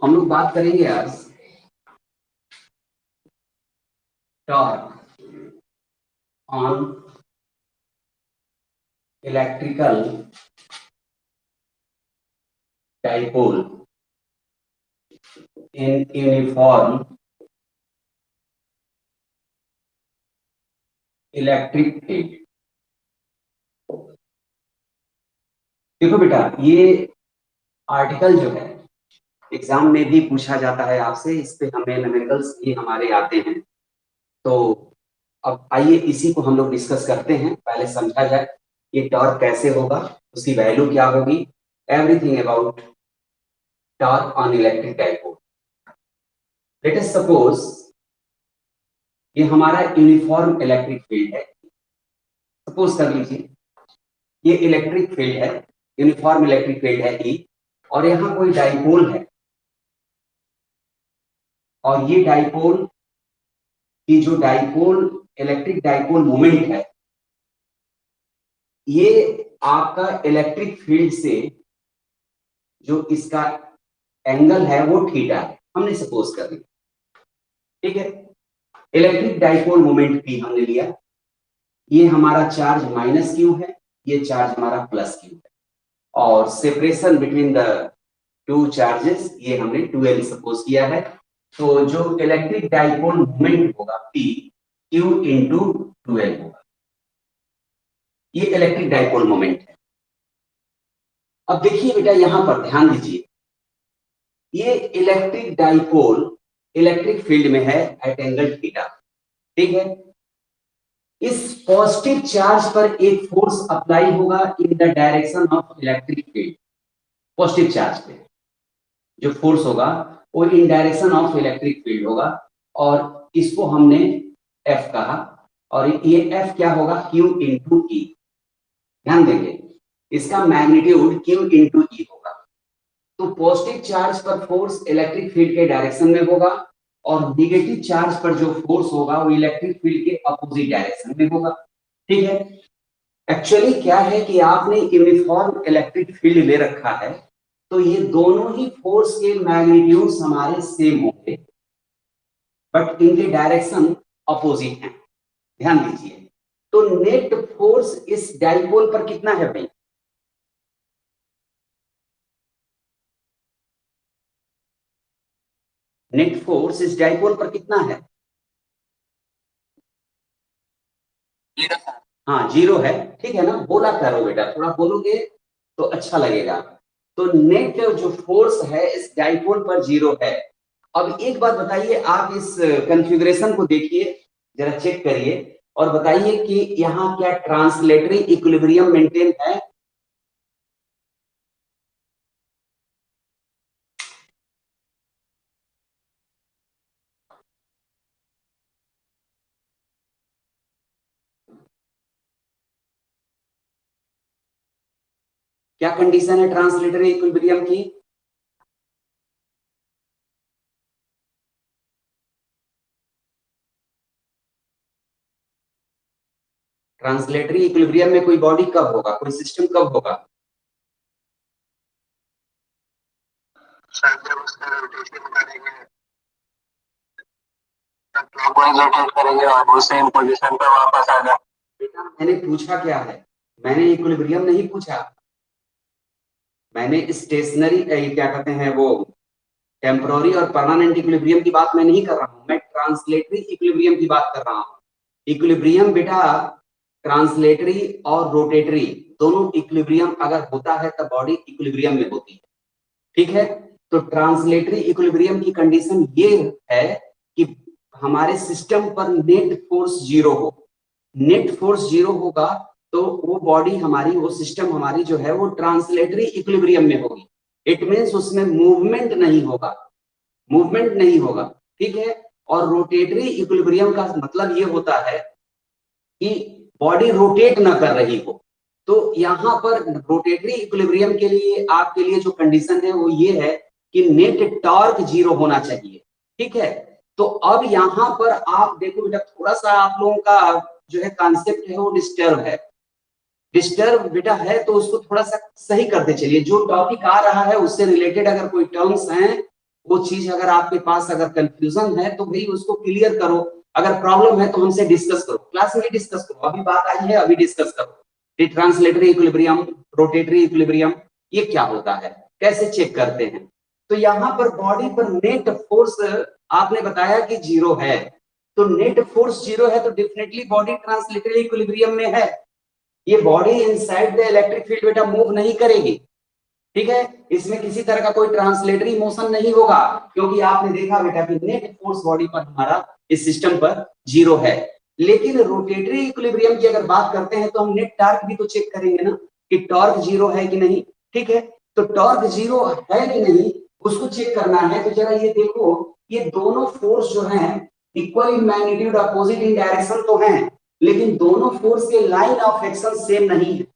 हम लोग बात करेंगे आज torque on electrical dipole in uniform electric field. देखो बेटा, ये आर्टिकल जो है एग्जाम में भी पूछा जाता है आपसे, इस पे हमें न्यूमेरिकल्स भी हमारे आते हैं। तो अब आइए इसी को हम लोग डिस्कस करते हैं। पहले समझा जाए ये टॉर्क कैसे होगा, उसकी वैल्यू क्या होगी, everything about torque on electric dipole. Let us suppose ये हमारा यूनिफॉर्म इलेक्ट्रिक फील्ड है। सपोज कर लीजिए ये इलेक्ट्रिक फील्ड है, यूनिफॉर्म इलेक्ट्रिक फील्ड है ई, और यहाँ कोई डाइपोल है, और ये डाइपोल की जो डाइपोल इलेक्ट्रिक डाइपोल मोमेंट है, ये आपका इलेक्ट्रिक फील्ड से जो इसका एंगल है वो थीटा है, हमने सपोज कर लिया। ठीक है, इलेक्ट्रिक डाइपोल मोमेंट पी हमने लिया, ये हमारा चार्ज माइनस क्यू है, ये चार्ज हमारा प्लस क्यू है, और separation between the two charges ये हमने 2L सपोज किया है। तो जो इलेक्ट्रिक डाइपोल मोमेंट होगा P Q इंटू 2L होगा, ये इलेक्ट्रिक डाइपोल मोमेंट है। अब देखिए बेटा, यहां पर ध्यान दीजिए, ये इलेक्ट्रिक डाइपोल इलेक्ट्रिक फील्ड में है एट एंगल थीटा। ठीक है, इस पॉजिटिव चार्ज पर एक फोर्स अप्लाई होगा इन the direction of electric field. Positive charge पे जो फोर्स होगा वो इन डायरेक्शन ऑफ इलेक्ट्रिक फील्ड होगा, और इसको हमने F कहा, और ये F क्या होगा, Q इंटू E। ध्यान देंगे, इसका मैग्नीट्यूड Q इंटू E होगा। तो पॉजिटिव चार्ज पर फोर्स इलेक्ट्रिक फील्ड के डायरेक्शन में होगा, और नेगेटिव चार्ज पर जो फोर्स होगा वो इलेक्ट्रिक फील्ड के अपोजिट डायरेक्शन में होगा। ठीक है, एक्चुअली क्या है कि आपने यूनिफॉर्म इलेक्ट्रिक फील्ड ले रखा है, तो ये दोनों ही फोर्स के मैग्नीट्यूड हमारे सेम होंगे, बट इनके डायरेक्शन अपोजिट हैं। ध्यान दीजिए, तो नेट फोर्स इस डाइपोल पर कितना है भाई? नेट फोर्स इस डाइपोल पर कितना है? हाँ, 0 है। ठीक है ना, बोला करो बेटा, थोड़ा बोलोगे तो अच्छा लगेगा। तो नेट जो फोर्स है इस डाइपोल पर 0 है। अब एक बात बताइए, आप इस कॉन्फ़िगरेशन को देखिए, जरा चेक करिए और बताइए कि यहाँ क्या ट्रांसलेटरी इक्विलिब्रियम मेंटेन है? क्या कंडीशन है ट्रांसलेटरी इक्विलिब्रियम की? ट्रांसलेटरी इक्विलिब्रियम में कोई बॉडी कब होगा, कोई सिस्टम कब होगा? जब उसका रोटेशन करेंगे, क्लॉकवाइज रोटेट करेंगे और वो सेम पोजीशन पे वापस आ जाए। बेटा, मैंने पूछा क्या है? मैंने इक्विलिब्रियम नहीं पूछा, मैंने स्टेशनरी क्या कहते हैं वो टेम्पोररी और परमानेंट इक्विलिब्रियम की बात मैं नहीं कर रहा हूं, मैं ट्रांसलेटरी इक्विलिब्रियम की बात कर रहा हूं। इक्विलिब्रियम बेटा ट्रांसलेटरी और रोटेटरी दोनों इक्विलिब्रियम अगर होता है तब बॉडी इक्विलिब्रियम में होती है। ठीक है, तो ट्रांसलेटरी इक्विलिब्रियम की कंडीशन ये है कि हमारे सिस्टम पर नेट फोर्स 0 हो। नेट फोर्स 0 होगा तो वो बॉडी हमारी, वो सिस्टम हमारी जो है वो ट्रांसलेटरी इक्विलिब्रियम में होगी। इट मींस उसमें मूवमेंट नहीं होगा, मूवमेंट नहीं होगा। ठीक है, और रोटेटरी इक्विलिब्रियम का मतलब ये होता है कि बॉडी रोटेट ना कर रही हो। तो यहाँ पर रोटेटरी इक्विलिब्रियम के लिए आपके लिए जो कंडीशन है वो ये है कि नेट टॉर्क 0 होना चाहिए। ठीक है, तो अब यहाँ पर आप देखो बेटा, थोड़ा सा आप लोगों का जो है कॉन्सेप्ट है वो डिस्टर्ब है। डिस्टर्ब बेटा है तो उसको थोड़ा सा सही करते चलिए। जो टॉपिक आ रहा है उससे रिलेटेड अगर कोई टर्म्स हैं वो चीज अगर आपके पास अगर कंफ्यूजन है तो भाई उसको क्लियर करो, अगर प्रॉब्लम है तो हमसे डिस्कस करो, क्लास में डिस्कस करो, अभी बात आई है अभी डिस्कस करो। ट्रांसलेटरी इक्विलिब्रियम, रोटेटरी इक्विलिब्रियम, ये क्या होता है, कैसे चेक करते हैं। तो यहाँ पर बॉडी पर नेट फोर्स आपने बताया कि 0 है, तो नेट फोर्स 0 है तो डेफिनेटली बॉडी ट्रांसलेटरी इक्विलिब्रियम में है। ये body inside the electric field बेटा मूव नहीं करेगी, ठीक है, इसमें किसी तरह का कोई ट्रांसलेटरी मोशन नहीं होगा, क्योंकि आपने देखा बेटा कि नेट फोर्स बॉडी पर हमारा इस सिस्टम पर 0 है। लेकिन रोटेटरी इक्विलिब्रियम की अगर बात करते हैं तो हम नेट टॉर्क भी तो चेक करेंगे ना कि टॉर्क 0 है कि नहीं, ठीक है। तो टॉर्क 0 है कि नहीं उसको चेक करना है। तो जरा ये देखो, ये दोनों फोर्स जो है equal in magnitude, opposite in direction तो हैं, लेकिन दोनों फोर्स के लाइन ऑफ एक्शन सेम नहीं है।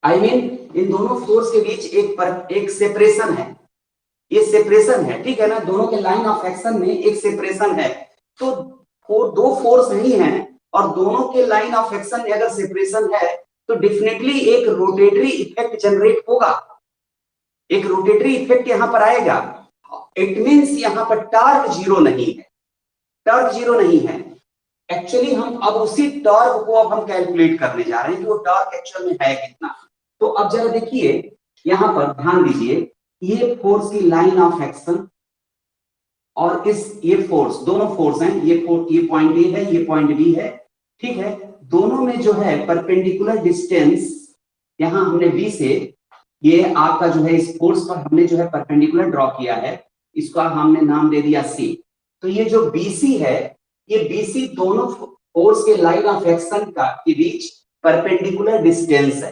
आई मीन इन दोनों फोर्स के बीच एक सेपरेशन है, ये सेपरेशन है, ठीक है ना, दोनों के लाइन ऑफ एक्शन में एक सेपरेशन है। तो दो फोर्स नहीं है और दोनों के लाइन ऑफ एक्शन में अगर सेपरेशन है तो डेफिनेटली एक रोटेटरी इफेक्ट जनरेट होगा, एक रोटेटरी इफेक्ट यहां पर आएगा। इट मींस यहां पर टॉर्क 0 नहीं है, टॉर्क 0 नहीं है। एक्चुअली हम अब उसी टॉर्क को अब हम कैलकुलेट करने जा रहे हैं कि वो टॉर्क एक्चुअल में है कितना। तो अब जरा देखिए यहां पर ध्यान दीजिए, ये फोर्स की लाइन ऑफ एक्शन और ये फोर्स, दोनों फोर्स हैं, ये पॉइंट ए है, ये पॉइंट बी है, ठीक है। दोनों में जो है परपेंडिकुलर डिस्टेंस, यहां हमने बी से ये आपका जो है इस फोर्स पर हमने जो है परपेंडिकुलर ड्रॉ किया है, इसका हमने नाम दे दिया सी। तो ये जो बीसी है, ये बीसी दोनों फोर्स के लाइन ऑफ एक्शन का के बीच परपेंडिकुलर डिस्टेंस है।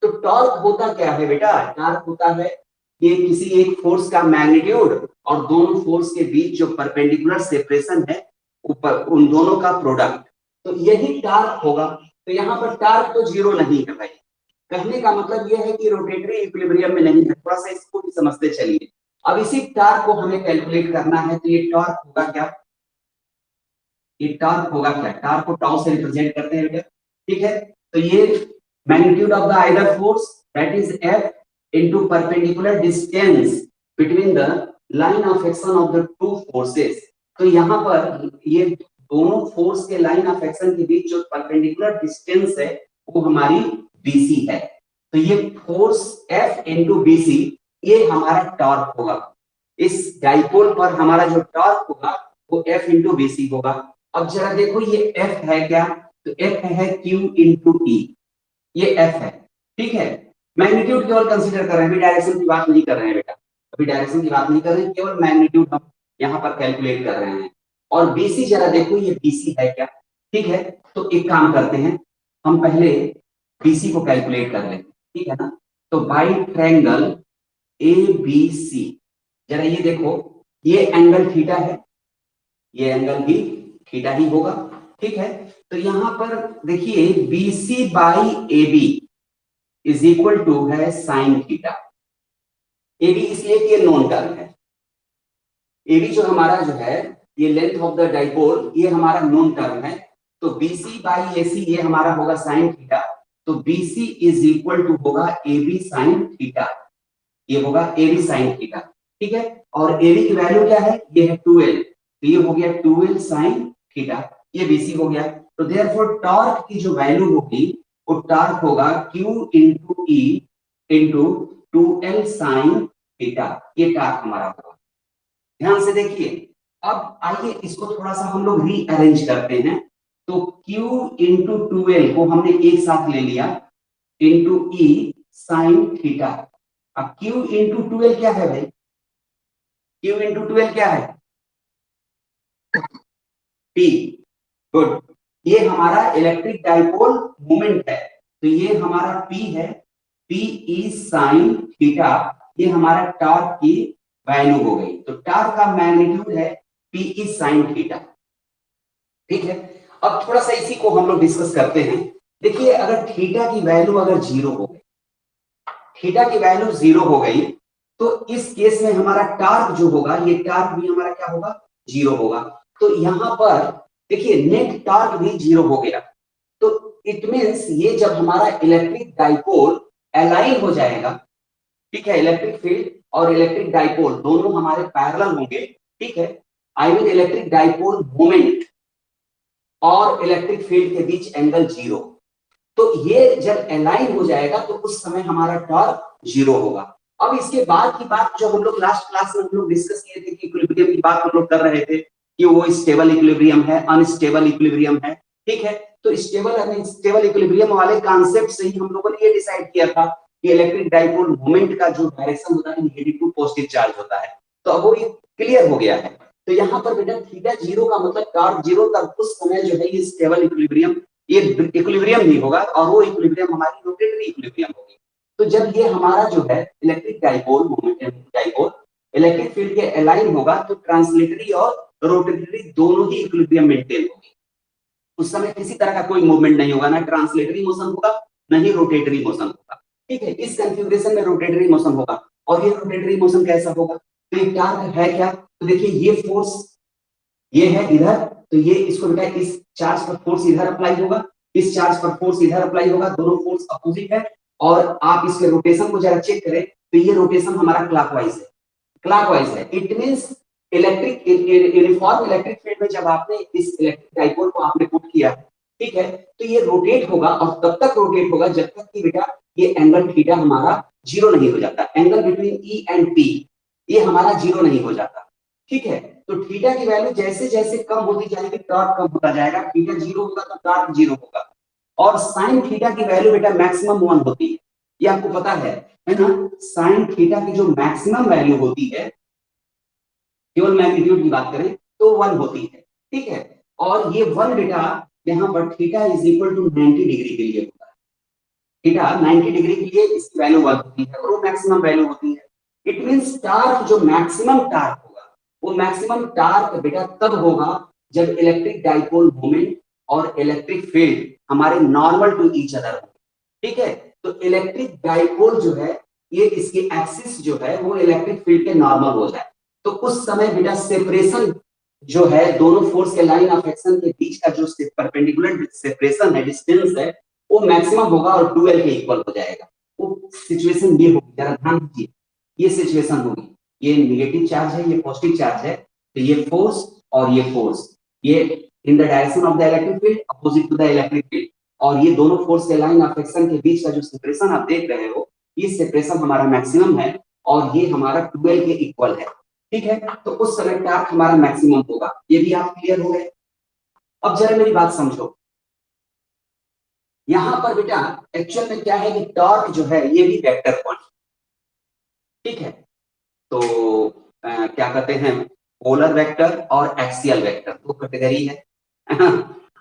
तो टॉर्क होता क्या है बेटा, टॉर्क होता है ये किसी एक फोर्स का मैग्नीट्यूड और दोनों फोर्स के बीच जो परपेंडिकुलर सेपरेशन है ऊपर उन दोनों का प्रोडक्ट, तो यही टॉर्क होगा। तो यहाँ पर टॉर्क तो 0 नहीं है भाई, कहने का मतलब यह है कि रोटेटरी इक्विलिब्रियम में नहीं है, थोड़ा सा इसको भी समझते चलिए। अब इसी टॉर्क को हमें कैलकुलेट करना है, तो ये टॉर्क होगा क्या, ये टॉर्क होगा क्या, टॉर्क को टाउ से रिप्रेजेंट करते हैं बेटा, ठीक है। तो ये magnitude of the either force that is F into perpendicular distance between the line of action of the two forces। तो यहाँ पर ये दोनों फोर्स के लाइन ऑफ एक्शन के बीच जो परपेंडिकुलर डिस्टेंस है वो हमारी BC है। तो ये फोर्स F into BC ये हमारा टॉर्क होगा, इस डाइपोल पर हमारा जो टॉर्क होगा वो F into BC होगा। अब जरा देखो ये F है क्या, तो F है Q into E, ये F है, ठीक है। मैग्नीट्यूड केवल कंसीडर कर रहे हैं, अभी डायरेक्शन की बात नहीं कर रहे हैं बेटा, अभी डायरेक्शन की बात नहीं कर रहे हैं, केवल मैग्नीट्यूड हम यहाँ पर कैलकुलेट कर रहे हैं। और बीसी जरा देखो ये बीसी है क्या, ठीक है। तो एक काम करते हैं, हम पहले बीसी को कैलकुलेट कर लें, ठीक है ना। तो बाई ट्रायंगल ABC, जरा ये देखो ये एंगल थीटा है, ये एंगल भी थीटा ही होगा, ठीक है। तो यहां पर देखिए BC by AB is equal to है साइन थीटा। AB इसलिए कि ये नॉन टर्म है, AB जो हमारा जो है ये लेंथ ऑफ द डाइपोल, ये हमारा नॉन टर्म है। तो BC बाई AC ये हमारा होगा साइन थीटा, तो BC इज इक्वल टू होगा AB साइन थीटा, ये होगा AB साइन थीटा, ठीक है। और AB की वैल्यू क्या है, ये है 2L, तो ये हो गया 2L साइन थीटा, ये BC हो गया। तो देयरफॉर टॉर्क की जो वैल्यू होगी वो टॉर्क होगा Q into E into 2L sine theta, ये टॉर्क हमारा होगा। ध्यान से देखिए, अब आइए इसको थोड़ा सा हम लोग रीअरेंज करते हैं। तो Q इंटू 2L को हमने एक साथ ले लिया इंटू E साइन थीटा। अब Q इंटू 2L क्या है भाई, Q इंटू 2L क्या है, P, गुड। ये हमारा इलेक्ट्रिक डाइपोल मोमेंट है, तो ये हमारा P है, P ई साइन थीटा, ये हमारा टॉर्क की वैल्यू हो गई। तो टॉर्क का मैग्नीट्यूड है P ई साइन थीटा, ठीक है। अब थोड़ा सा इसी को हम लोग डिस्कस करते हैं। देखिए अगर थीटा की वैल्यू अगर 0 हो गई, थीटा की वैल्यू 0 हो गई, तो इस केस में हमारा टॉर्क जो होगा, ये टॉर्क भी हमारा क्या होगा, 0 होगा। तो यहां पर देखिए नेट टॉर्क भी 0 हो गया, तो इट मींस ये जब हमारा इलेक्ट्रिक डाइपोल अलाइन हो जाएगा, ठीक है, इलेक्ट्रिक फील्ड और इलेक्ट्रिक डाइपोल दोनों हमारे पैरेलल होंगे, ठीक है, I mean electric dipole moment और इलेक्ट्रिक फील्ड के बीच एंगल 0, तो ये जब अलाइन हो जाएगा तो उस समय हमारा टॉर्क 0 होगा। अब इसके बाद की बात जो हम लोग लास्ट क्लास में हम लोग डिस्कस किए थे कि इक्विलिब्रियम की बात हम लोग कर रहे थे कि वो स्टेबल इक्विलिब्रियम है, अनस्टेबल इक्विलिब्रियम है, ठीक है। तो स्टेबल अनस्टेबल इक्विलिब्रियम वाले कॉन्सेप्ट से ही हम लोगों ने ये डिसाइड किया था कि इलेक्ट्रिक डाइपोल मोमेंट का जो डायरेक्शन होता है नेगेटिव टू पॉजिटिव चार्ज होता है। तो अब वो क्लियर हो गया है। तो यहाँ पर बेटा थीटा 0 का मतलब टॉर्क 0, तब उस समय जो है ये स्टेबल इक्विलिब्रियम, ये इक्विलिब्रियम नहीं होगा और वो इक्विलिब्रियम हमारी रोटेटरी इक्विलिब्रियम होगी। तो जब ये हमारा जो है electric dipole moment dipole electric field के अलाइन होगा तो ट्रांसलेटरी और रोटेटरी दोनों ही इक्विलिब्रियम मेंटेन होगी। उस समय किसी तरह का कोई मूवमेंट नहीं होगा, ना ट्रांसलेटरी मोशन होगा ना ही रोटेटरी मोशन होगा, ठीक है। इस कॉन्फ़िगरेशन में रोटेटरी मोशन होगा। और ये रोटेटरी मोशन कैसा होगा? तो ये टॉर्क है क्या? तो देखिए ये फोर्स ये है इधर, तो ये इसको बेटा इस चार्ज पर फोर्स इधर अप्लाई होगा, इस चार्ज पर फोर्स इधर अप्लाई होगा, दोनों फोर्स अपोजिट है। और आप इसके रोटेशन को जरा चेक करें तो ये रोटेशन हमारा क्लॉकवाइज है, क्लॉकवाइज है। It means electric uniform electric field में जब आपने इस इलेक्ट्रिक डाइपोल को आपने पुट किया, ठीक है, तो ये रोटेट होगा और तब तक रोटेट होगा जब तक कि बेटा ये एंगल थीटा हमारा 0 नहीं हो जाता। Angle between E and P ये हमारा 0 नहीं हो जाता, ठीक है। तो थीटा की वैल्यू जैसे जैसे कम होती जाएगी टॉर्क कम होता जाएगा। थीटा 0 होगा तो टॉर्क 0 होगा। और साइन थीटा की वैल्यू बेटा मैक्सिमम 1 होती है, ये आपको पता है ना। साइन थीटा की जो मैक्सिमम वैल्यू होती है, केवल मैग्नीट्यूड की बात करें तो 1 होती है, ठीक है। और ये 1 बेटा यहाँ पर theta is equal to 90 degree के लिए होता है। थीटा 90 डिग्री के लिए इसकी वैल्यू 1 होती है और वो मैक्सिमम वैल्यू होती है। इट मींस टार्क जो मैक्सिमम टार्क होगा वो मैक्सिमम टार्क बेटा तब होगा जब इलेक्ट्रिक डाइपोल मोमेंट और इलेक्ट्रिक फील्ड हमारे नॉर्मल टू ईच अदर हो, ठीक है। तो इलेक्ट्रिक डाइपोल जो है ये इसकी एक्सिस जो है वो इलेक्ट्रिक फील्ड के नॉर्मल हो जाए तो उस समय बेटा सेपरेशन जो है दोनों फोर्स के लाइन ऑफ एक्शन के बीच का जो परपेंडिकुलर सेपरेशन है, डिस्टेंस है, वो मैक्सिमम होगा और डुअल के इक्वल हो जाएगा। वो सिचुएशन ये होगी, जरा ध्यान दीजिए, ये सिचुएशन होगी। ये नेगेटिव चार्ज है, ये पॉजिटिव चार्ज है, तो ये फोर्स और ये फोर्स, ये in the direction of the electric field opposite to the electric field, और ये दोनों फोर्स के लाइन ऑफ एक्शन के बीच का जो सेपरेशन आप देख रहे हो, ये सेपरेशन हमारा मैक्सिमम है और ये हमारा डुअल के इक्वल है, ठीक है। तो उस समय टॉर्क हमारा मैक्सिमम होगा। ये भी आप क्लियर हो गए? अब जरा मेरी बात समझो, यहां पर बेटा एक्चुअल में क्या है कि टॉर्क जो है ये भी वेक्टर क्वांटिटी, ठीक है। तो क्या कहते हैं, पोलर वेक्टर और एक्सियल वेक्टर दो कैटेगरी है।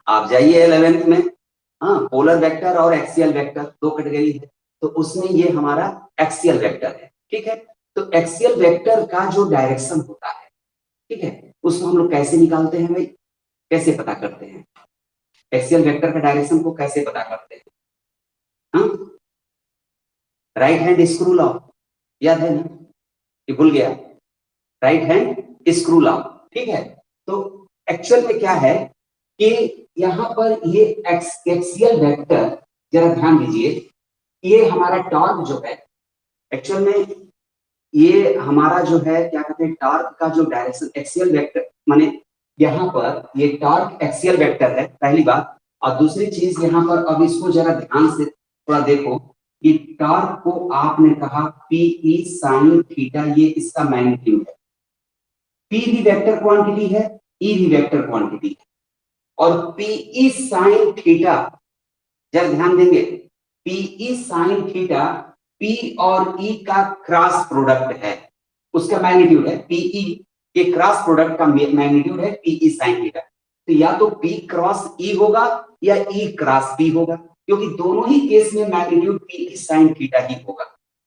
आप जाइए 11th में, हाँ, पोलर वेक्टर और एक्सियल वेक्टर दो कैटेगरी है, तो उसमें ये हमारा एक्सियल वेक्टर है, ठीक है। तो एक्सियल वेक्टर का जो डायरेक्शन होता है, ठीक है, उसको हम लोग कैसे निकालते हैं भाई, कैसे पता करते हैं? एक्सियल वेक्टर का डायरेक्शन को कैसे पता करते हैं? हाँ, राइट हैंड स्क्रू लॉ याद है ना, कि भूल गया? राइट हैंड स्क्रू लॉ, ठीक है। तो एक्चुअल में क्या है कि यहाँ पर ये एक्सियल वेक्टर, जरा ध्यान दीजिए, ये हमारा टॉर्क जो है एक्चुअल में ये हमारा जो है क्या कहते हैं, टॉर्क का जो डायरेक्शन एक्सियल वेक्टर, माने यहाँ पर ये टॉर्क एक्सियल वेक्टर है, पहली बात। और दूसरी चीज यहाँ पर, अब इसको जरा ध्यान से थोड़ा देखो कि टॉर्क को आपने कहा पीई साइन थीटा, ये इसका मैग्नीट्यूड है। पी भी वेक्टर क्वांटिटी है, ई भी वेक्टर क्वांटिटी है, और पीई साइन थीटा, जब ध्यान देंगे, पीई साइन थीटा पी और ई का क्रॉस प्रोडक्ट है, उसका मैग्नीट्यूड है। पीई के क्रॉस प्रोडक्ट का मैग्नीट्यूड है पीई साइन थीटा। तो या तो पी क्रॉस ई होगा या ई क्रॉस पी होगा, क्योंकि दोनों ही केस में मैग्नीट्यूड पीई साइन थीटा ही होगा।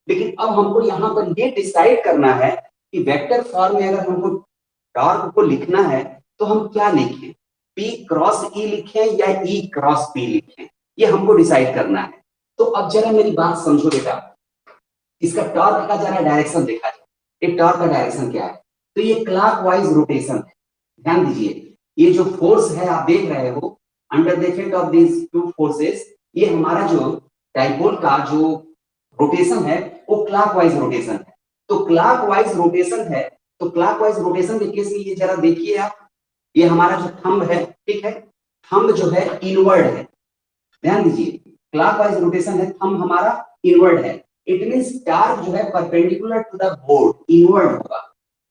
लेकिन अब हमको यहाँ पर ये डिसाइड करना है कि वेक्टर फॉर्म में अगर हमको टॉर्क को लिखना है तो हम क्या लिखें, पी क्रॉस ई लिखें या ई क्रॉस पी लिखें, ये हमको डिसाइड करना है। तो अब जरा मेरी बात समझो बेटा, इसका टॉर्क का जरा डायरेक्शन देखा जाए। ये टॉर्क का डायरेक्शन क्या है? तो ये क्लॉकवाइज रोटेशन है। ध्यान दीजिए, ये जो फोर्स है आप देख रहे हो, under the effect of this two forces, ये हमारा जो डाइपोल का जो रोटेशन है वो क्लॉकवाइज रोटेशन है। तो क्लॉकवाइज रोटेशन है, तो क्लॉकवाइज रोटेशन के केस में ये जरा देखिए आप, ये हमारा जो थंब है, ठीक है, थंब जो है इनवर्ड है, ध्यान दीजिए, क्लॉकवाइज रोटेशन है, थंब हमारा इनवर्ड है। इट मींस टार्क जो है perpendicular to the board inward होगा,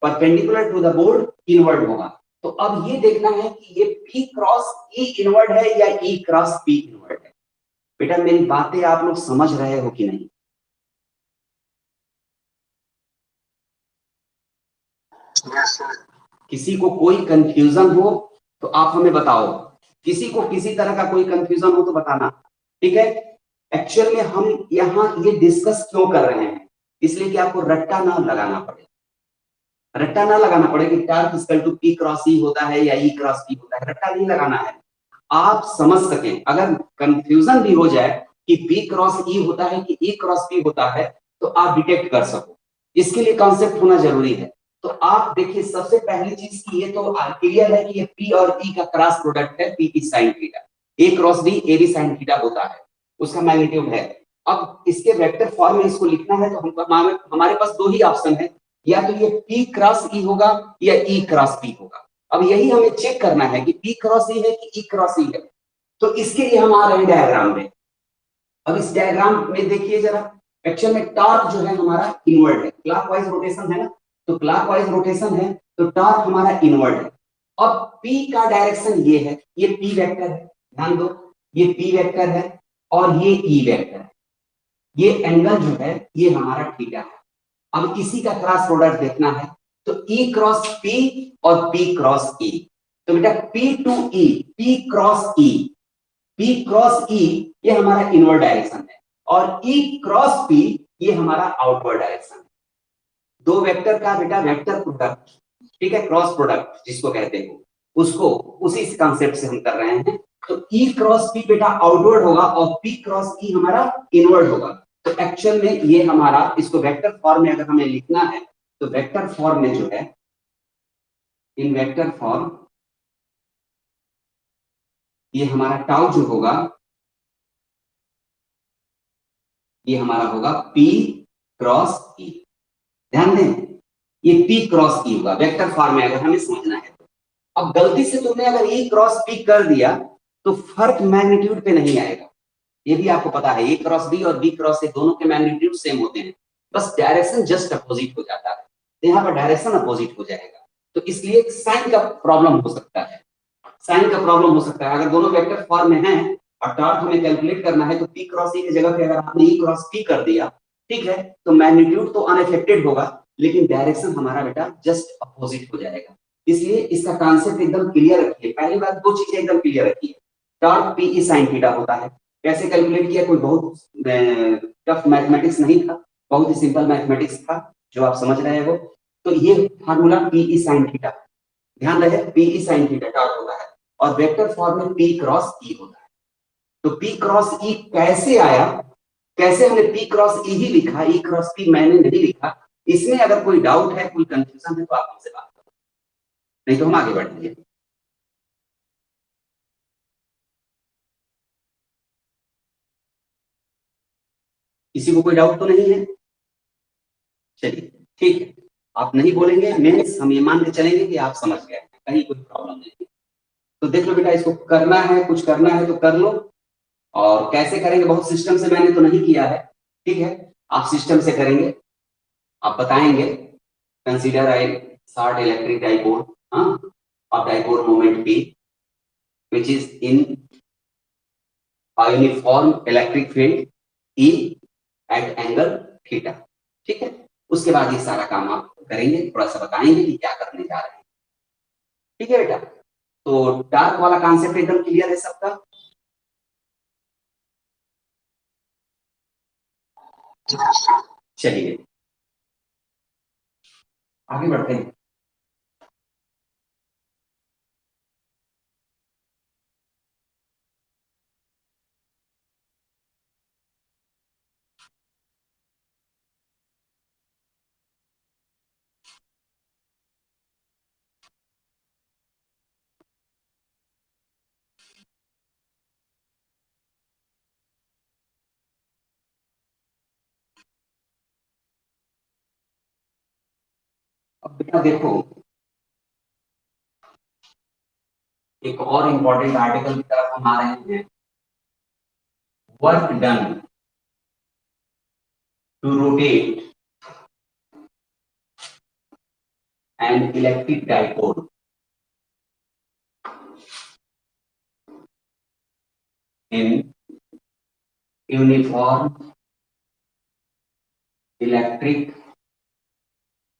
perpendicular to the board inward होगा। तो अब ये देखना है कि ये P क्रॉस E इनवर्ड है या E क्रॉस P इनवर्ड है। बेटा मेरी बातें आप लोग समझ रहे हो कि नहीं? किसी को कोई कंफ्यूजन हो तो आप हमें बताओ, किसी को किसी तरह का कोई कंफ्यूजन हो तो बताना, ठीक है। एक्चुअल में हम यहाँ ये डिस्कस क्यों कर रहे हैं, इसलिए कि आपको रट्टा ना लगाना पड़े, रट्टा ना लगाना पड़े कि torque equal to P cross E होता है या ई क्रॉस पी होता है, रट्टा नहीं लगाना है। आप समझ सकें, अगर कंफ्यूजन भी हो जाए कि पी क्रॉस ई होता है कि ई क्रॉस पी होता है, तो आप डिटेक्ट कर सको, इसके लिए कॉन्सेप्ट होना जरूरी है। तो आप देखिए, सबसे पहली चीज की ये तो क्लियर है कि ये पी और ई का क्रॉस प्रोडक्ट है, पी की sine theta, A cross B A B sine theta होता है, उसका मैग्नीट्यूड है। अब इसके वेक्टर फॉर्म में इसको लिखना है, तो हमको हमारे पास दो ही ऑप्शन है, या तो ये P क्रॉस E होगा या E क्रॉस P होगा। अब यही हमें चेक करना है कि P क्रॉस E है कि E क्रॉस E है। तो इसके लिए हम आ रहे हैं डायग्राम में। अब इस डायग्राम में देखिए जरा, एक्चुअल में टॉर्क जो है हमारा इनवर्ड है, क्लॉकवाइज रोटेशन है ना, तो क्लॉकवाइज रोटेशन है तो टॉर्क हमारा इनवर्ड है। अब P का डायरेक्शन ये है, ये P वेक्टर है, ध्यान दो, ये P वेक्टर है और ये E वेक्टर है, ये एंगल जो है ये हमारा थीटा है। अब इसी का क्रॉस प्रोडक्ट देखना है, तो E क्रॉस P और P क्रॉस E, तो बेटा P to E, P cross E, P cross E ये हमारा इनवर्ड डायरेक्शन है, और E क्रॉस P ये हमारा आउटवर्ड डायरेक्शन है। दो वेक्टर का बेटा वेक्टर प्रोडक्ट, ठीक है, क्रॉस प्रोडक्ट जिसको कहते हैं, उसको उसी कॉन्सेप्ट से हम कर रहे हैं। तो E क्रॉस P बेटा आउटवर्ड होगा और P क्रॉस E हमारा इनवर्ड होगा। तो एक्चुअल में ये हमारा, इसको वेक्टर फॉर्म में अगर हमें लिखना है, तो वेक्टर फॉर्म में जो है, इन वेक्टर फॉर्म ये हमारा टाउ जो होगा, ये हमारा होगा P क्रॉस E, ध्यान दें, ये P क्रॉस E होगा वेक्टर फॉर्म में अगर हमें समझना है तो। अब गलती से तुमने अगर E क्रॉस P कर दिया तो फर्क मैग्नीट्यूड पे नहीं आएगा, ये भी आपको पता है, ए क्रॉस बी और बी क्रॉस ए दोनों के मैग्नीट्यूड सेम होते हैं, बस डायरेक्शन जस्ट अपोजिट हो जाता है, तो यहाँ पर डायरेक्शन अपोजिट हो जाएगा। तो इसलिए साइन का प्रॉब्लम हो सकता है, साइन का प्रॉब्लम हो सकता है, अगर दोनों वेक्टर फॉर्म में हैं और टॉर्क हमें कैलकुलेट करना है, तो पी क्रॉस ई की जगह पे अगर आपने ई क्रॉस पी कर दिया, ठीक है, तो मैग्नीट्यूड तो अनअफेक्टेड होगा, लेकिन डायरेक्शन हमारा बेटा जस्ट अपोजिट हो जाएगा। इसलिए इसका कॉन्सेप्ट एकदम क्लियर रखिए, पहली बात दो चीजें एकदम क्लियर रखिए, torque P E sign theta होता है, कैसे कैलकुलेट किया, कोई बहुत टफ मैथमेटिक्स नहीं था, बहुत ही सिंपल मैथमेटिक्स था जो आप समझ रहे हो। तो ये formula P E sine theta, ध्यान रहे, P E sine theta torque होता है, और वेक्टर फॉर्म में पी क्रॉस ई होता है। तो पी क्रॉस ई कैसे आया, कैसे हमने पी क्रॉस ई ही लिखा, ई क्रॉस पी मैंने नहीं लिखा, इसमें अगर कोई डाउट है, कोई कंफ्यूजन है, तो आप हमसे बात करो, नहीं तो हम आगे बढ़ेंगे। किसी को कोई डाउट तो नहीं है? चलिए ठीक है, आप नहीं बोलेंगे मीन्स हम ये मान के चलेंगे कि आप समझ गए, कहीं कोई प्रॉब्लम नहीं है। तो देख लो बेटा, इसको करना है, कुछ करना है तो कर लो, और कैसे करेंगे, बहुत सिस्टम से मैंने तो नहीं किया है, ठीक है, आप सिस्टम से करेंगे, आप बताएंगे, कंसीडर आई शॉर्ट इलेक्ट्रिक डाइपोल, हाँ, of dipole moment P which is in a uniform electric field E at angle theta, ठीक है, उसके बाद ये सारा काम आप करेंगे, थोड़ा सा बताएंगे कि क्या करने जा रहे हैं, ठीक है बेटा। तो डार्क वाला कॉन्सेप्ट एकदम क्लियर है सबका? चलिए आगे बढ़ते हैं। बेटा देखो, एक और इंपॉर्टेंट आर्टिकल की तरफ हम आ रहे हैं। Work done to rotate an electric dipole in uniform electric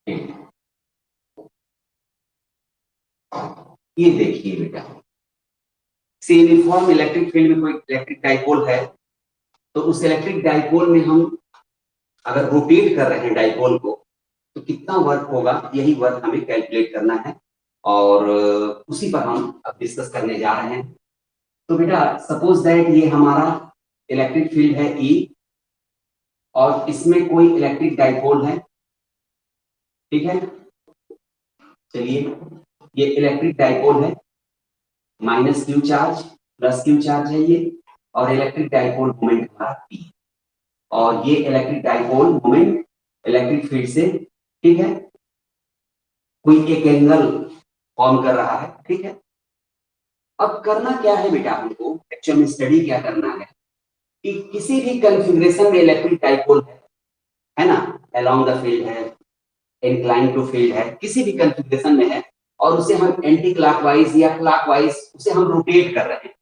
field. ये देखिए बेटा, यूनिफॉर्म इलेक्ट्रिक फील्ड में कोई इलेक्ट्रिक डाइपोल है, तो उस इलेक्ट्रिक डाइपोल में हम अगर रोटेट कर रहे हैं डाइपोल को, तो कितना वर्क होगा, यही वर्क हमें कैलकुलेट करना है और उसी पर हम अब डिस्कस करने जा रहे हैं। तो बेटा सपोज दैट ये हमारा इलेक्ट्रिक फील्ड है E और इसमें कोई इलेक्ट्रिक डाइपोल है, ठीक है। चलिए, ये इलेक्ट्रिक डाइपोल है, minus Q charge plus Q charge है ये, और इलेक्ट्रिक डाइपोल मोमेंट हमारा P, और ये electric dipole moment electric field से, ठीक है, कोई एक एंगल फॉर्म कर रहा है, ठीक है। अब करना क्या है बेटा, हमको एक्चुअल में स्टडी क्या करना है कि किसी भी कॉन्फ़िगरेशन में इलेक्ट्रिक डाइपोल है ना, अलोंग द फील्ड है, इंक्लाइन टू फील्ड है, किसी भी कॉन्फ़िगरेशन में है, और उसे हम एंटी क्लॉकवाइज या क्लॉकवाइज उसे हम रोटेट कर रहे हैं,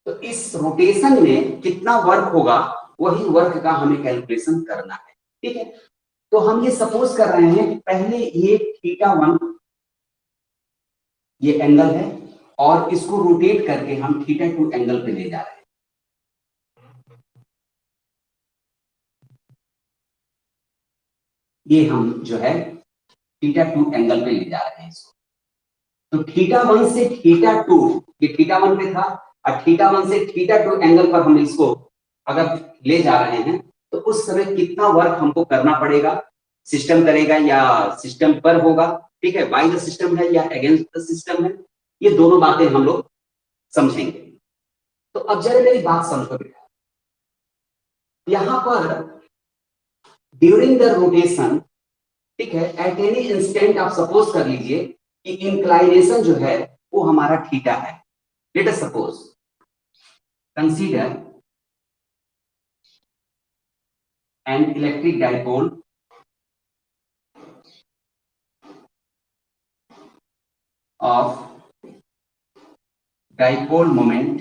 तो इस रोटेशन में कितना वर्क होगा, वही वर्क का हमें कैलकुलेशन करना है, ठीक है। तो हम ये सपोज कर रहे हैं कि पहले ये θ1 ये एंगल है, और इसको रोटेट करके हम θ2 एंगल पे ले जा रहे हैं। ये हम जो है θ2 एंगल पे ले जा रहे हैं इसको। तो θ1 से θ2, ये θ1 पे था, और θ1 से θ2 एंगल पर हम इसको अगर ले जा रहे हैं, तो उस समय कितना वर्क हमको करना पड़ेगा, सिस्टम करेगा या सिस्टम पर होगा, ठीक है, बाय द सिस्टम है या अगेंस्ट द सिस्टम है, ये दोनों बातें हम लोग समझेंगे। तो अब जरा मेरी बात समझो बेटा, यहां पर ड्यूरिंग द रोटेशन, ठीक है, एट एनी इंस्टेंट आप सपोज कर लीजिए कि इंक्लाइनेशन जो है वो हमारा थीटा है। Let us suppose consider N electric dipole of dipole moment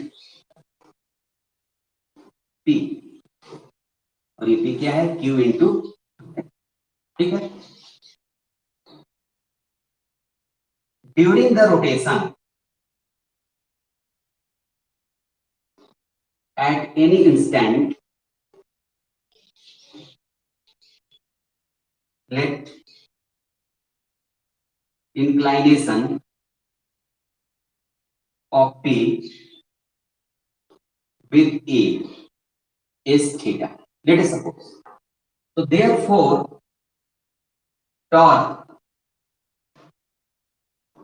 P, और ये P क्या है, Q इंटू, ठीक है। During the rotation at any instant, let inclination of P with A is theta. Let us suppose. So therefore, torque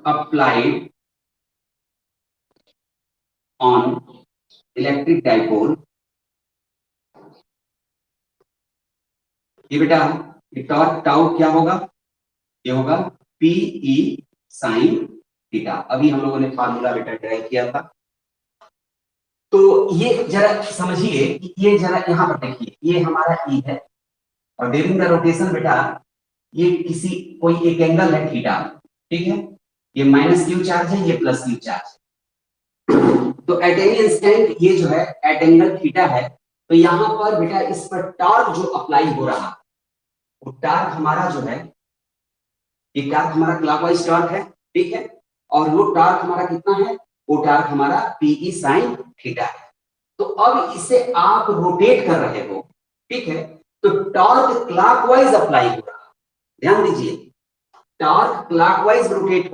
applied on electric dipole, ये बेटा ये torque tau क्या होगा, ये होगा PE sin थीटा। अभी हम लोगों ने फार्मूला बेटा ड्राइव किया था, तो ये जरा समझिए, ये जरा यहाँ पर देखिए, ये हमारा E है, और ड्यूरिंग द रोटेशन बेटा ये किसी कोई एक एंगल है थीटा, ठीक है, ये माइनस क्यू चार्ज है, ये प्लस क्यू चार्ज है। तो एट एनी इंस्टेंट ये जो है एट एंगल थीटा है, तो यहाँ पर बेटा इस पर टॉर्क जो अप्लाई हो रहा है, वो टॉर्क हमारा जो है, ये टॉर्क हमारा क्लॉकवाइज टॉर्क है, ठीक है, और वो टॉर्क हमारा कितना है, वो टॉर्क हमारा PE sin थीटा है। तो अब इसे आप रोटेट कर रहे हो, ठीक है, तो टॉर्क क्लॉकवाइज अप्लाई हो रहा है, ध्यान दीजिए, टॉर्क क्लॉकवाइज रोटेट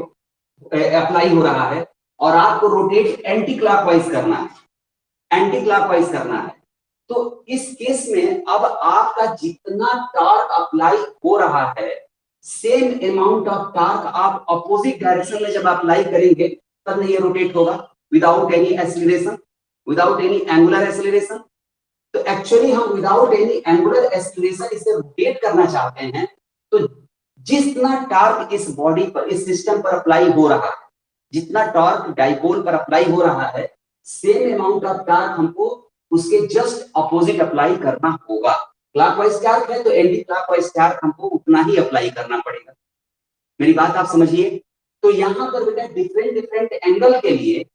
अप्लाई हो रहा है, और आपको रोटेट एंटी क्लॉकवाइज करना है, एंटी क्लॉकवाइज करना है। तो इस केस में अब आपका जितना टॉर्क अप्लाई हो रहा है, सेम अमाउंट ऑफ टॉर्क आप अपोजिट डायरेक्शन में जब अप्लाई करेंगे, तब ये रोटेट होगा without any acceleration, without any angular acceleration. तो एक्चुअली हम विदाउट एनी एंगुलर एक्सीलरेशन इसे रोटेट करना चाहते हैं, तो जितना टॉर्क इस बॉडी पर, इस सिस्टम पर अप्लाई हो रहा है, जितना टॉर्क डाइपोल पर अप्लाई हो रहा है, सेम अमाउंट ऑफ टॉर्क हमको उसके जस्ट अपोजिट अप्लाई करना होगा। क्लॉकवाइज टॉर्क है तो एंटी क्लॉकवाइज टॉर्क हमको उतना ही अप्लाई करना पड़ेगा। मेरी बात आप समझिए। तो यहां पर बेटा डिफरेंट डिफरेंट एंगल के लिए,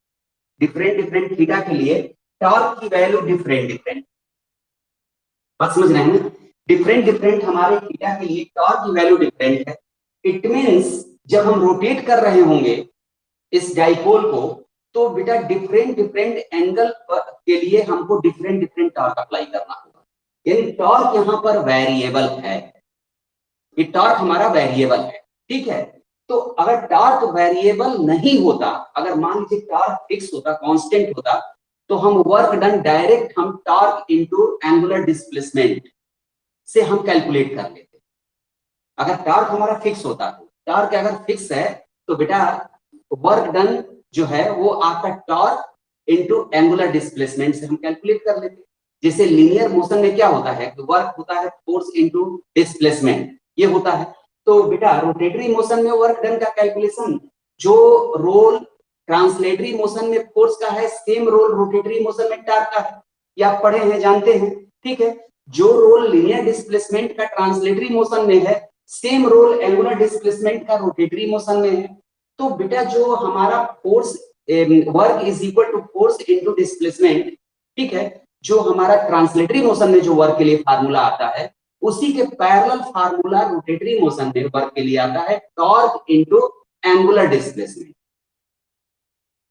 डिफरेंट डिफरेंट थीटा के लिए टॉर्क की वैल्यू डिफरेंट डिफरेंट, बात समझ रहे हैं? डिफरेंट डिफरेंट हमारे थीटा के लिए टॉर्क की वैल्यू डिफरेंट है। इट मींस जब हम रोटेट कर रहे होंगे इस डाइपोल को, तो बेटा डिफरेंट डिफरेंट एंगल के लिए हमको डिफरेंट डिफरेंट टॉर्क अप्लाई करना होगा। यानी टॉर्क यहां पर वेरिएबल है, ये टॉर्क हमारा वेरिएबल है, ठीक है। तो अगर टॉर्क वेरिएबल नहीं होता, अगर मान लीजिए टॉर्क फिक्स होता, कांस्टेंट होता, तो हम वर्क डन डायरेक्ट हम टॉर्क इनटू एंगुलर डिस्प्लेसमेंट से हम कैलकुलेट कर लेते। अगर टॉर्क हमारा फिक्स होता, टॉर्क अगर फिक्स है तो बेटा वर्क डन जो है वो आपका टॉर्क इनटू एंगुलर डिस्प्लेसमेंट से हम कैलकुलेट कर लेते। जैसे लीनियर मोशन में क्या होता है, वर्क होता है फोर्स इनटू डिस्प्लेसमेंट, ये होता है। तो बेटा रोटेटरी मोशन में वर्क डन का कैलकुलेशन जो रोल ट्रांसलेटरी मोशन में फोर्स का है, सेम रोल रोटेटरी मोशन में टॉर्क का है, ये आप पढ़े हैं, जानते हैं, ठीक है। जो रोल लीनियर डिस्प्लेसमेंट का ट्रांसलेटरी मोशन में है, सेम रोल एंगुलर डिस्प्लेसमेंट का रोटेटरी मोशन में है। तो बेटा जो हमारा force work is equal to force into displacement, ठीक है, जो हमारा ट्रांसलेटरी मोशन में जो वर्क के लिए फार्मूला आता है, उसी के पैरेलल फार्मूला रोटेटरी मोशन में वर्क के लिए आता है, टॉर्क इनटू एंगुलर डिस्प्लेसमेंट।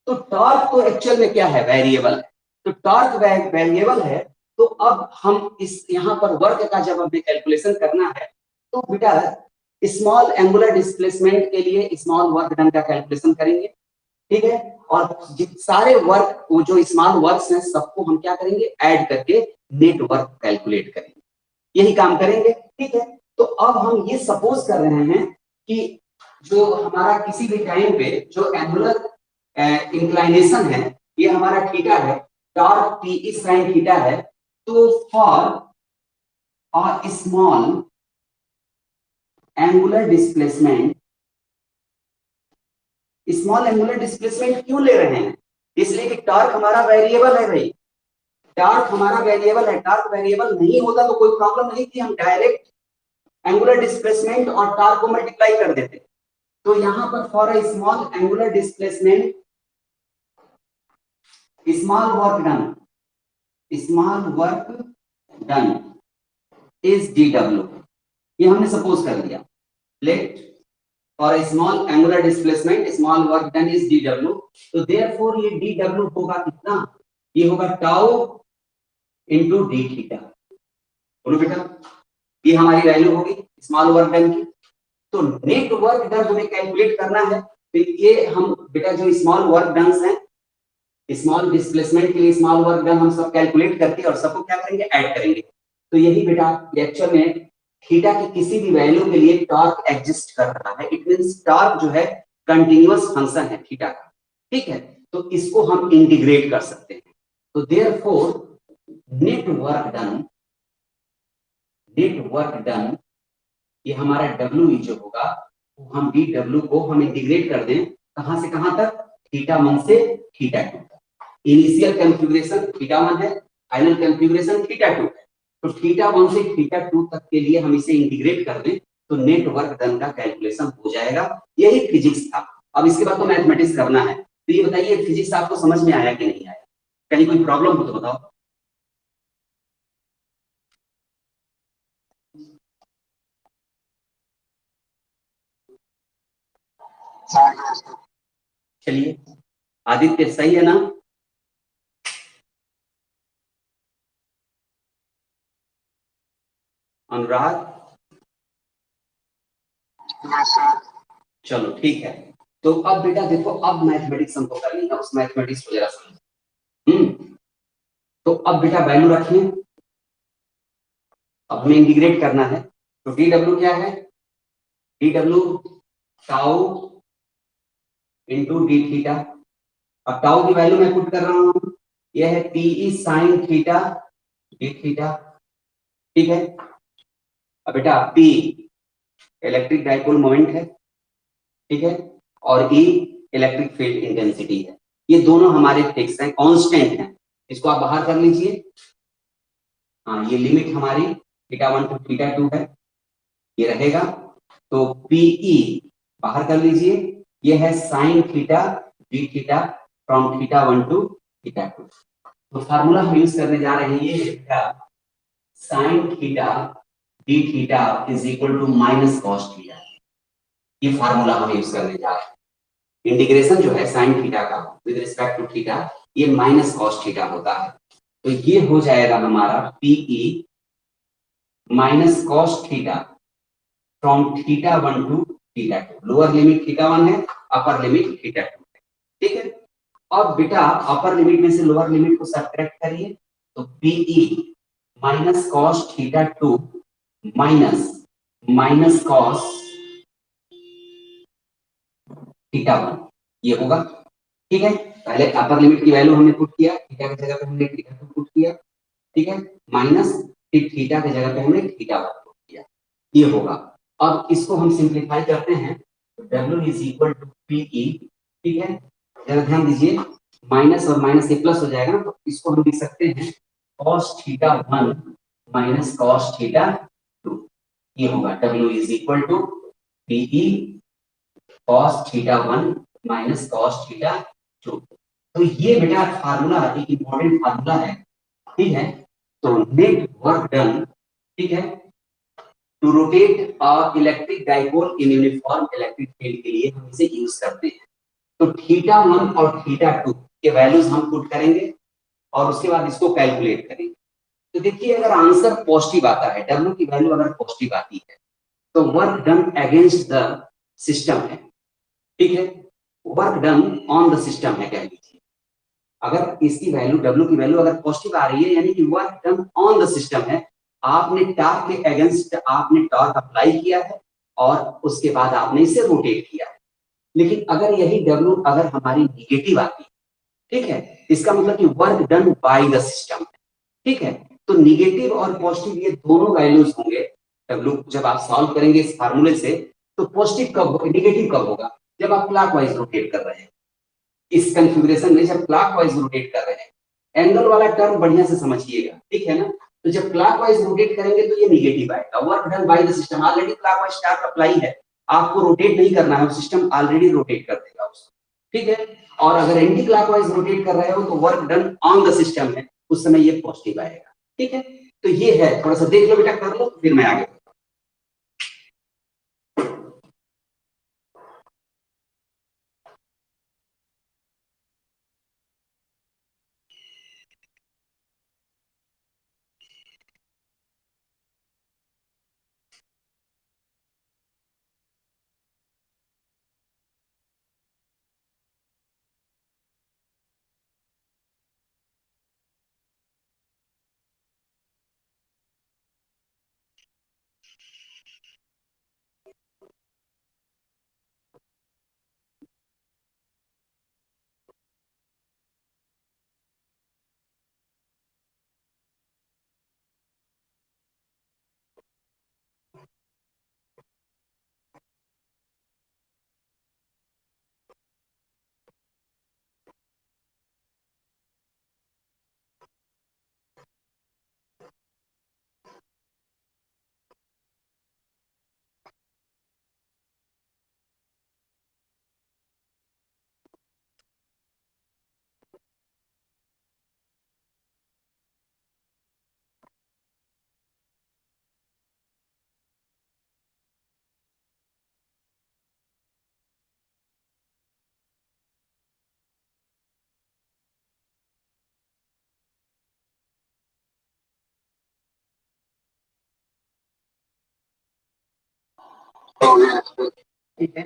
तो टॉर्क तो एक्चुअल में क्या है, वेरिएबल है। तो टॉर्क वेरिएबल है, तो अब हम इस यहाँ पर वर्क का जब हमें कैलकुलेशन करना है, तो बेटा स्मॉल एंगुलर डिस्प्लेसमेंट के लिए स्मॉल वर्क डन का कैलकुलेशन करेंगे, ठीक है। और सारे वर्क, वो जो स्मॉल वर्क्स हैं, सबको हम क्या करेंगे, ऐड करके नेट वर्क कैलकुलेट करेंगे, यही काम करेंगे, ठीक है। तो अब हम ये सपोज कर रहे हैं कि जो हमारा किसी भी टाइम पे जो एंगुलर इंक्लाइनेशन है, ये हमारा थीटा है, टॉर्क टी साइन थीटा है। तो for a small angular displacement, small angular displacement क्यों ले रहे हैं, इसलिए कि टॉर्क हमारा वेरिएबल है भाई, टॉर्क हमारा वेरिएबल है। टॉर्क वेरिएबल नहीं होता तो कोई प्रॉब्लम नहीं थी, हम डायरेक्ट एंगुलर डिस्प्लेसमेंट और टॉर्क को मल्टीप्लाई कर देते। तो यहां पर for a small angular displacement, small work done, small work done is d W, ये हमने सपोज कर लिया। Let for a small angular displacement small work done is d W. तो देयरफॉर ये डी डब्ल्यू होगा कितना, ये होगा टाउ इनटू डी थीटा। बोलो बेटा, ये हमारी वैल्यू होगी स्मॉल वर्क डन की। तो नेट वर्क डन हमें कैलकुलेट करना है, तो ये हम बेटा जो स्मॉल वर्क डन हैं, स्मॉल डिस्प्लेसमेंट के लिए स्मॉल वर्क डन हम सब कैलकुलेट करके और सबको क्या करेंगे, ऐड करेंगे। तो यही बेटा एक्चुअल में थीटा की किसी भी वैल्यू के लिए टॉर्क एग्जिस्ट कर रहा है। इट मींस टॉर्क जो है कंटीन्यूअस फंक्शन है थीटा का, ठीक है। तो इसको हम इंटीग्रेट कर सकते हैं। तो therefore net work done, net work done, ये हमारा डब्ल्यू जो होगा, हम डी डब्ल्यू को हम इंटीग्रेट कर दें, कहां से कहां तक, थीटा 1 से थीटा 2 तक। इनिशियल कॉन्फ़िगरेशन थीटा 1 है, फाइनल कॉन्फ़िगरेशन थीटा 2 है। तो थीटा 1 से थीटा 2 तक के लिए हम इसे इंटीग्रेट कर दें, तो नेट वर्क डन का कैलकुलेशन हो जाएगा। यही फिजिक्स था। अब इसके बाद तो मैथमेटिक्स करना है। तो ये बताइए फिजिक्स आपको समझ में आया कि नहीं आया, कहीं कोई प्रॉब्लम हो तो बताओ। चलिए, आदित्य सही है ना? अनुराग, चलो ठीक है। तो अब बेटा देखो, अब मैथमेटिक्स हमको करनी है, उस मैथमेटिक्स को जरा समझो। तो अब बेटा वैल्यू रखिए, अब हमें इंटीग्रेट करना है। तो डी डब्ल्यू क्या है, d W tau into d theta. अब टाउ की वैल्यू मैं पुट कर रहा हूं, यह है TE sine theta d theta, ठीक है। अब बेटा पी इलेक्ट्रिक डाइपोल मोमेंट है, ठीक है, और ई इलेक्ट्रिक फील्ड इंटेंसिटी है। ये दोनों हमारे फिक्स हैं, कांस्टेंट हैं। इसको आप बाहर कर लीजिए। हाँ, ये लिमिट हमारी थीटा 1 टू थीटा 2 है, ये रहेगा। तो पीई बाहर कर लीजिए, ये है sine theta d theta from theta 1 to theta 2। तो फार्मूला हम यूज करने जा रहे हैं, ये है sine theta d theta is equal to minus cos theta. ये फार्मूला हम यूज करने जा रहे हैं। इंटीग्रेशन जो है साइन थीटा का विद रिस्पेक्ट टू थीटा, ये माइनस कॉस थीटा होता है। तो ये हो जाएगा हमारा pE minus cos theta from theta 1 to theta 2। Lower limit theta 1 है, अपर लिमिट थीटा 2 है, ठीक है। अब बेटा अपर लिमिट में से लोअर लिमिट को सब्ट्रैक्ट करिए, तो pE minus cos theta 2 minus minus cos theta 1, ये होगा, ठीक है। पहले अपर लिमिट की वैल्यू हमने पुट किया, थीटा की जगह पे हमने थीटा 2 पुट किया, ठीक है, माइनस फिर थीटा की जगह पे हमने थीटा 1 पुट किया, ये होगा। अब इसको हम सिंप्लीफाई करते हैं, तो W is equal to pE, ठीक है। जरा ध्यान दीजिए, माइनस और माइनस ये प्लस हो जाएगा ना, तो इसको हम लिख सकते हैं cos theta 1 minus cos theta 2, ये होगा W is equal to pE cos theta 1 minus cos theta 2। तो ये बेटा फार्मूला एक इंपॉर्टेंट फार्मूला है, ठीक है। तो नेट वर्क डन, ठीक है, to rotate a electric dipole in uniform electric field के लिए हम इसे यूज करते हैं। तो थीटा 1 और थीटा 2 के वैल्यूज हम पुट करेंगे और उसके बाद इसको कैलकुलेट करेंगे। तो देखिए अगर आंसर पॉजिटिव आता है, W की वैल्यू अगर पॉजिटिव आती है, तो work done against the system है, ठीक है, work done on the system है कह लीजिए। अगर इसकी वैल्यू W की वैल्यू अगर पॉजिटिव आ रही है, यानी कि work done on the system है, आपने टॉर्क के अगेंस्ट आपने टॉर्क अप्लाई किया है और उसके बाद आपने इसे रोटेट किया है। लेकिन अगर यही W अगर हमारी निगेटिव आती है, ठीक है, इसका मतलब कि work done by the system, ठीक है। तो निगेटिव और पॉजिटिव ये दोनों वैल्यूज होंगे W जब आप सॉल्व करेंगे इस फार्मूले से। तो पॉजिटिव कब होगा, निगेटिव कब होगा, जब आप क्लॉकवाइज रोटेट कर रहे हैं। इस कन्फिगरेशन में जब क्लॉकवाइज रोटेट कर रहे हैं, एंगल वाला टर्म बढ़िया से समझिएगा, ठीक है ना। तो जब क्लॉकवाइज रोटेट करेंगे तो ये निगेटिव आएगा, work done by the system. Already clockwise torque apply है, आपको रोटेट नहीं करना है, सिस्टम ऑलरेडी रोटेट कर देगा उसको, ठीक है। और अगर एंटी क्लॉकवाइज रोटेट कर रहे हो तो work done on the system है, उस समय ये पॉजिटिव आएगा, ठीक है। तो ये है, थोड़ा सा देख लो बेटा, कर लो, फिर मैं आगे। ठीक है,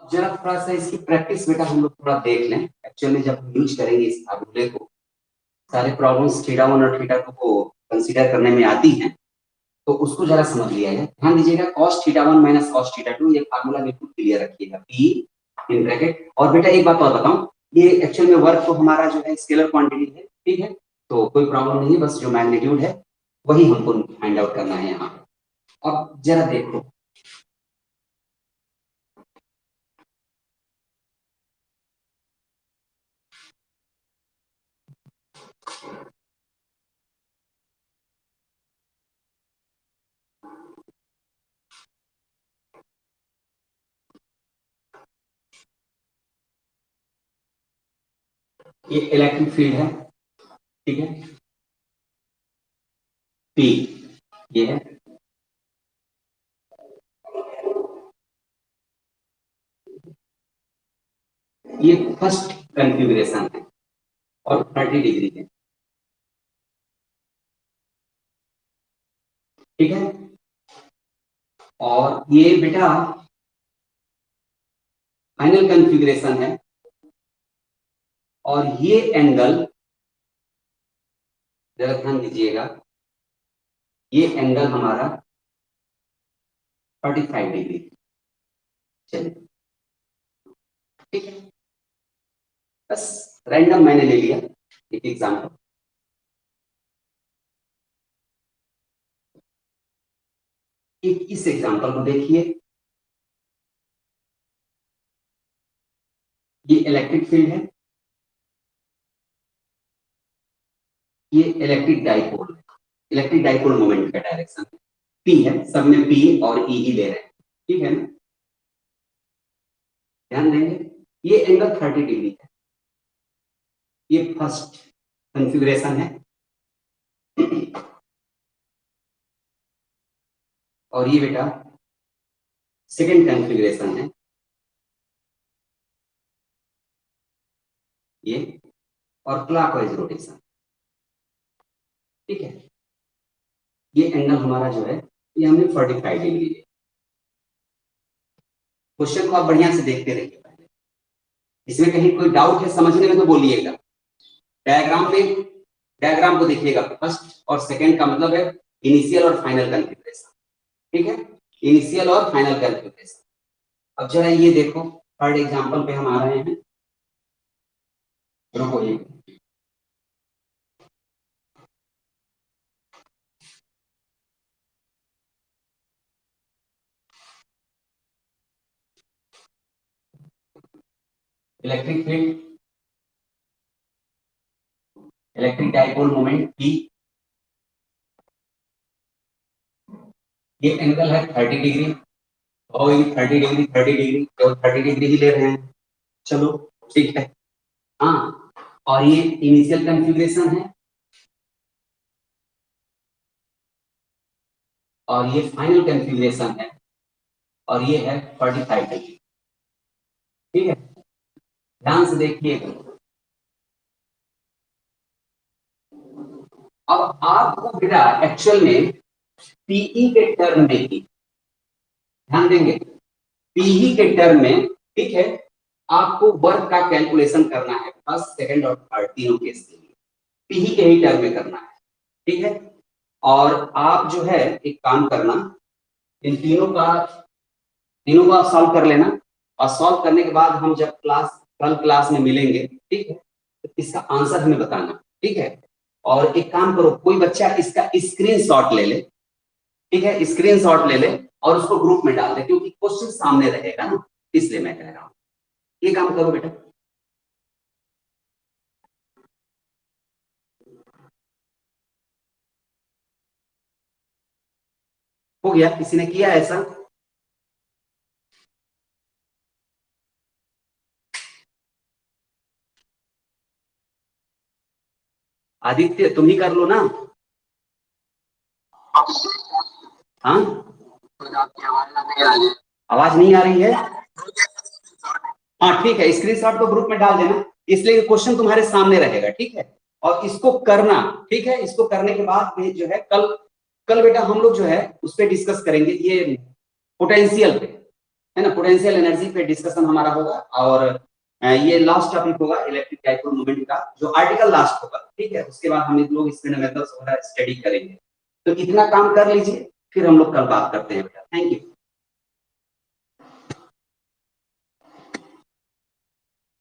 जरा थोड़ा सा इसकी प्रैक्टिस बेटा हम लोग थोड़ा देख लें। एक्चुअली में जब यूज करेंगे इस फार्मूले को, सारे प्रॉब्लम्स थीटा 1 और थीटा 2 को कंसीडर करने में आती हैं, तो उसको जरा समझ लिया जाए। ध्यान दीजिएगा, cos theta 1 minus cos theta 2, ये फार्मूला बिल्कुल क्लियर रखिएगा, P इन ब्रैकेट। और बेटा एक बात और बताऊं, ये एक्चुअल में वर्क तो हमारा जो है स्केलर क्वांटिटी है, ठीक है, तो कोई प्रॉब्लम नहीं है, बस जो मैग्नीट्यूड है वही हमको फाइंड आउट करना है यहाँ। अब जरा देखो, ये इलेक्ट्रिक फील्ड है, ठीक है, पी ये है, ये फर्स्ट कॉन्फ़िगरेशन है और 30 डिग्री है, ठीक है। और ये बेटा फाइनल कॉन्फ़िगरेशन है, और ये एंगल जरा ध्यान दीजिएगा, ये एंगल हमारा 45 डिग्री, चलिए ठीक है। बस रैंडम मैंने ले लिया एक एग्जाम्पल। इस एग्जाम्पल को देखिए, ये इलेक्ट्रिक फील्ड है, ये इलेक्ट्रिक डाइपोल मोमेंट का डायरेक्शन पी है, सब में पी और ई ही ले रहे हैं, ठीक है ना। ध्यान देंगे, ये एंगल 30 डिग्री है, ये फर्स्ट कॉन्फ़िगरेशन है, और ये बेटा सेकंड कॉन्फ़िगरेशन है, ये, और क्लॉकवाइज रोटेशन, ठीक है। ये एंगल हमारा जो है, ये हमने 45 डिग्री लिया। क्वेश्चन को आप बढ़िया से देखते रहिए, पहले इसमें कहीं कोई डाउट है समझने में तो बोलिएगा। डायग्राम को देखिएगा, फर्स्ट और सेकंड का मतलब है इनिशियल और फाइनल कॉन्फ़िगरेशन, ठीक है, इनिशियल और फाइनल कॉन्फ़िगरेशन। अब जरा ये देखो, थर्ड एग्जांपल पे हम आ रहे हैं, रुको ये, electric field, electric dipole moment P, ये एंगल है 30 डिग्री, और ये 30 डिग्री 30 डिग्री, तो 30 डिग्री ही ले रहे हैं, चलो ठीक है। हाँ, और ये इनिशियल कॉन्फ़िगरेशन है, और ये फाइनल कॉन्फ़िगरेशन है, और ये है 45 डिग्री, ठीक है। ध्यान से देखिएगा। अब आपको बेटा एक्चुअल में पीई के टर्म में ही ध्यान देंगे, पीई के टर्म में, ठीक है, आपको वर्क का कैलकुलेशन करना है, फर्स्ट सेकंड और थर्ड तीनों केस के लिए पीई के ही टर्म में करना है, ठीक है। और आप जो है एक काम करना, इन तीनों को आप सॉल्व कर लेना, और सॉल्व करने के बाद हम जब कल क्लास में मिलेंगे, ठीक है, तो इसका आंसर हमें बताना, ठीक है। और एक काम करो, कोई बच्चा इसका स्क्रीनशॉट ले ले, ठीक है, स्क्रीनशॉट ले ले और उसको ग्रुप में डाल दे, क्योंकि क्वेश्चन सामने रहेगा ना, इसलिए मैं कह रहा हूं, ये काम करो बेटा। हो गया, किसी ने किया ऐसा? आदित्य तुम ही कर लो ना। हाँ, आवाज नहीं आ रही है? हाँ ठीक है, स्क्रीनशॉट को ग्रुप में डाल देना, इसलिए क्वेश्चन तुम्हारे सामने रहेगा, ठीक है। और इसको करना, ठीक है, इसको करने के बाद फिर जो है कल कल बेटा हम लोग जो है उस पर डिस्कस करेंगे, ये पोटेंशियल पे है ना, पोटेंशियल एनर्जी पे डिस्कशन हमारा होगा, और ये लास्ट टॉपिक होगा इलेक्ट्रिक डाइपोल मोमेंट का, जो आर्टिकल लास्ट होगा, ठीक है। उसके बाद हम लोग इस फंडामेंटल्स वगैरह स्टडी करेंगे, तो इतना काम कर लीजिए, फिर हम लोग कल बात करते हैं बेटा। Thank you.